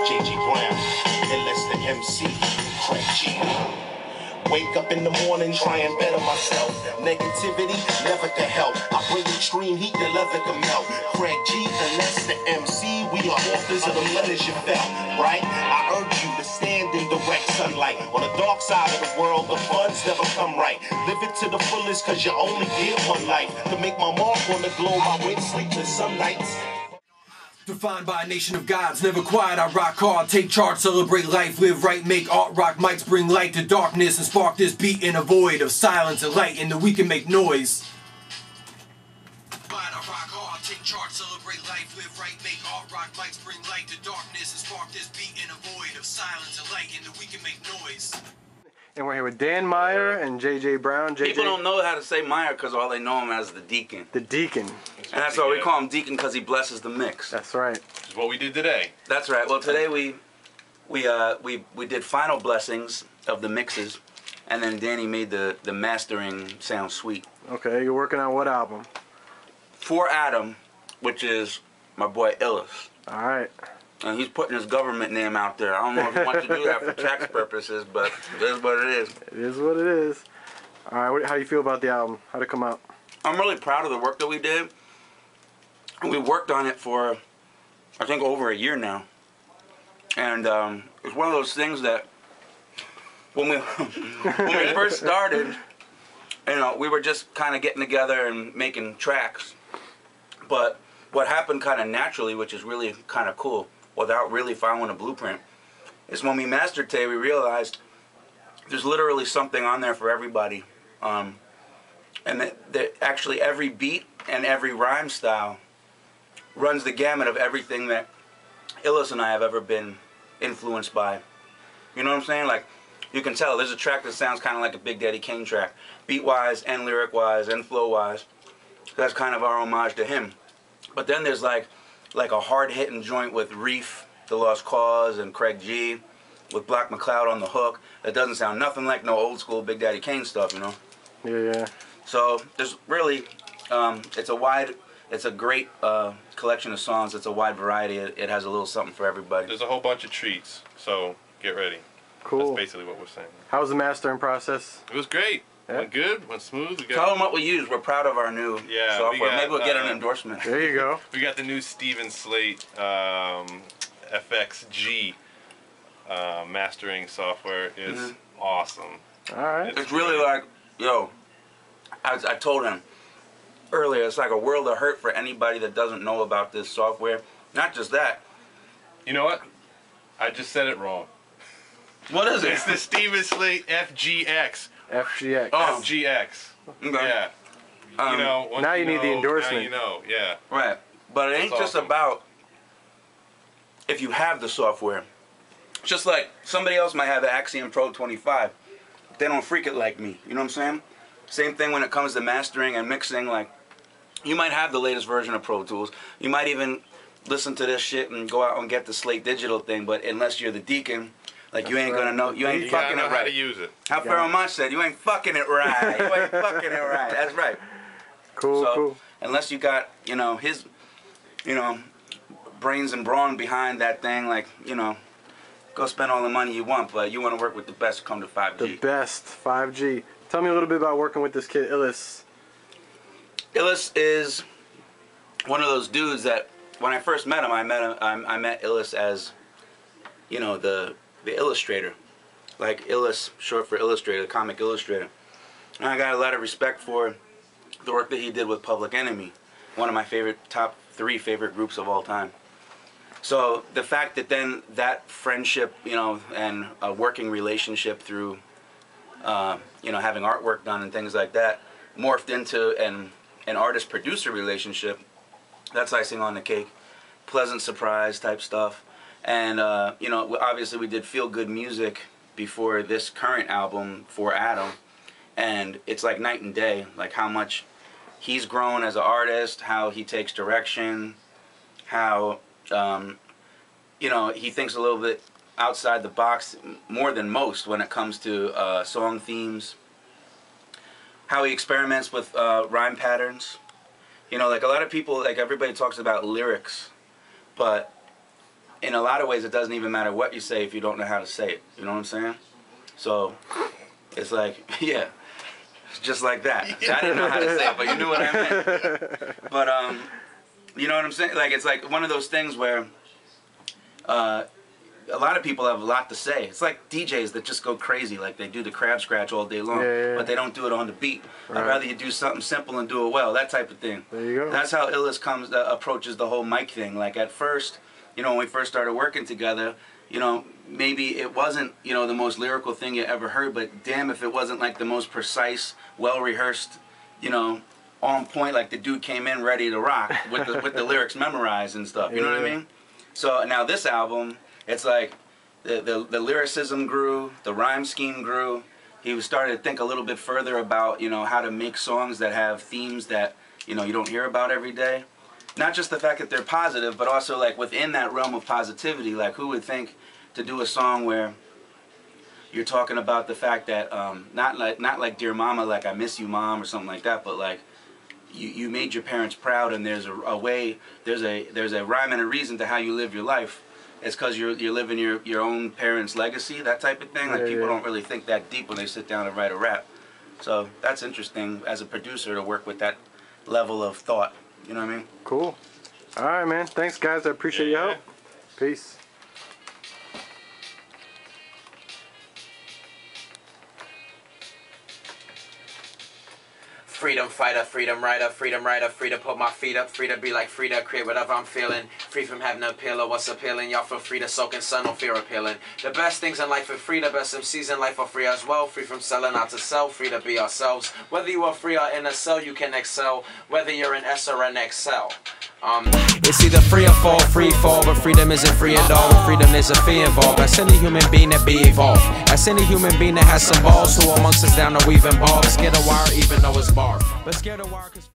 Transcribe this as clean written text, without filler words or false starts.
JG Brown, ILLUS and MC, Craig G. Wake up in the morning, try and better myself. Negativity, never to help. I bring extreme heat, the leather can melt. Craig G, ILLUS the MC, we are authors of the letters you felt, right? I urge you to stand in direct sunlight. On the dark side of the world, the funds never come right. Live it to the fullest, cause you only get one life. To make my mark on the globe, I wait sleepless some nights. Defined by a nation of gods, never quiet, I rock hard, take charge, celebrate life, live right, make art, rock mics, bring light to darkness, and spark this beat in a void of silence and light, and that we can make noise. Defined, I rock hard, take charge, celebrate life, live right, make art, rock mics, bring light to darkness, and spark this beat in a void of silence and light, and that we can make noise. And we're here with Dan Maier and JJ Brown. People don't know how to say Maier because all they know him as the Deacon. The Deacon. And that's why we call him Deacon, because he blesses the mix. That's right. Which is what we did today. That's right. Well, today we did final blessings of the mixes, and then Danny made the mastering sound sweet. Okay, you're working on what album? For Adam, which is my boy ILLUS. All right. And he's putting his government name out there. I don't know if he wants to do that for tax purposes, but it is what it is. It is what it is. All right, how do you feel about the album? How'd it come out? I'm really proud of the work that we did. We worked on it for, I think, over a year now. And it's one of those things that when we first started, you know, we were just kind of getting together and making tracks. But what happened kind of naturally, which is really kind of cool, without really following a blueprint, is when we mastered today, we realized there's literally something on there for everybody. And that actually every beat and every rhyme style runs the gamut of everything that ILLUS and I have ever been influenced by. You know what I'm saying? Like, you can tell there's a track that sounds kind of like a Big Daddy Kane track, beat-wise and lyric-wise and flow-wise. That's kind of our homage to him. But then there's like a hard-hitting joint with Reef, The Lost Cause, and Craig G, with Black McCloud on the hook. That doesn't sound nothing like no old-school Big Daddy Kane stuff, you know? Yeah. So there's really, it's a great collection of songs. It's a wide variety. It has a little something for everybody. There's a whole bunch of treats, so get ready. Cool. That's basically what we're saying. How was the mastering process? It was great. Yeah. Went good, went smooth. Tell them what we use. We're proud of our new software. Maybe we'll get an endorsement. There you go. We got the new Steven Slate FXG mastering software. It's awesome. All right. It's really like, yo, I told him earlier, it's like a world of hurt for anybody that doesn't know about this software. Not just that. You know what? I just said it wrong. What is it? It's the Steven Slate FGX. FGX. Oh. FGX. Okay. Yeah. You know, now you need the endorsement. Now you know, yeah. Right. But it ain't just about if you have the software. Just like somebody else might have the Axiom Pro 25. They don't freak it like me. You know what I'm saying? Same thing when it comes to mastering and mixing. Like, you might have the latest version of Pro Tools. You might even listen to this shit and go out and get the Slate Digital thing. But unless you're the Deacon, like, you ain't gonna know. You ain't fucking it right. How to use it. How Pharaoh Monch said, you ain't fucking it right. You ain't fucking it right. That's right. Cool, So, cool. unless you got, you know, his, you know, brains and brawn behind that thing, like, you know, go spend all the money you want, but you want to work with the best, come to 5G. The best, 5G. Tell me a little bit about working with this kid, ILLUS. ILLUS is one of those dudes that, when I first met him, I met ILLUS as, you know, the illustrator. Like, ILLUS, short for illustrator, the comic illustrator. And I got a lot of respect for the work that he did with Public Enemy, one of my top 3 favorite groups of all time. So the fact that then that friendship, you know, and a working relationship through, you know, having artwork done and things like that, morphed into an artist-producer relationship, that's icing on the cake. Pleasant surprise type stuff. And, you know, obviously we did feel-good music before this current album, For Adam, and it's like night and day, like how much he's grown as an artist, how he takes direction, how, you know, he thinks a little bit outside the box more than most when it comes to song themes, how he experiments with rhyme patterns. You know, like a lot of people, like everybody talks about lyrics, But in a lot of ways, it doesn't even matter what you say if you don't know how to say it. You know what I'm saying? So it's like, yeah, just like that. I didn't know how to say it, but you knew what I meant. But you know what I'm saying? Like, it's like one of those things where a lot of people have a lot to say. It's like DJs that just go crazy, like they do the crab scratch all day long, but they don't do it on the beat. I'd rather you do something simple and do it well, that type of thing. There you go. That's how ILLUS approaches the whole mic thing. Like at first, you know, when we first started working together, you know, maybe it wasn't, you know, the most lyrical thing you ever heard, but damn if it wasn't like the most precise, well-rehearsed, you know, on point, like the dude came in ready to rock with the lyrics memorized and stuff, you know what I mean? So now this album, it's like the lyricism grew, the rhyme scheme grew. He started to think a little bit further about, you know, how to make songs that have themes that, you know, you don't hear about every day. Not just the fact that they're positive, but also like within that realm of positivity, like who would think to do a song where you're talking about the fact that not like Dear Mama, like I miss you mom or something like that, but like you made your parents proud, and there's a way, there's a rhyme and a reason to how you live your life. It's because you're living your own parents' legacy, that type of thing. Like people don't really think that deep when they sit down and write a rap. So that's interesting as a producer to work with that level of thought. You know what I mean? Cool. All right, man. Thanks, guys. I appreciate your help. Peace. Freedom fighter, freedom writer, free to put my feet up, free to be like free to create whatever I'm feeling, free from having to appeal or what's appealing. Y'all feel free to soak in sun, no fear appealing. The best things in life are free, the best MCs in life are free as well, free from selling out to sell, free to be ourselves. Whether you are free or in a cell, you can excel, whether you're an S or an XL. It's either free or fall, free fall, but freedom isn't free at all. Freedom is a fee involved. That's any human being that be evolved. That's any human being that has some balls. Who amongst us down to weave and ball. Scared of wire even though it's bar. But scared of wire 'cause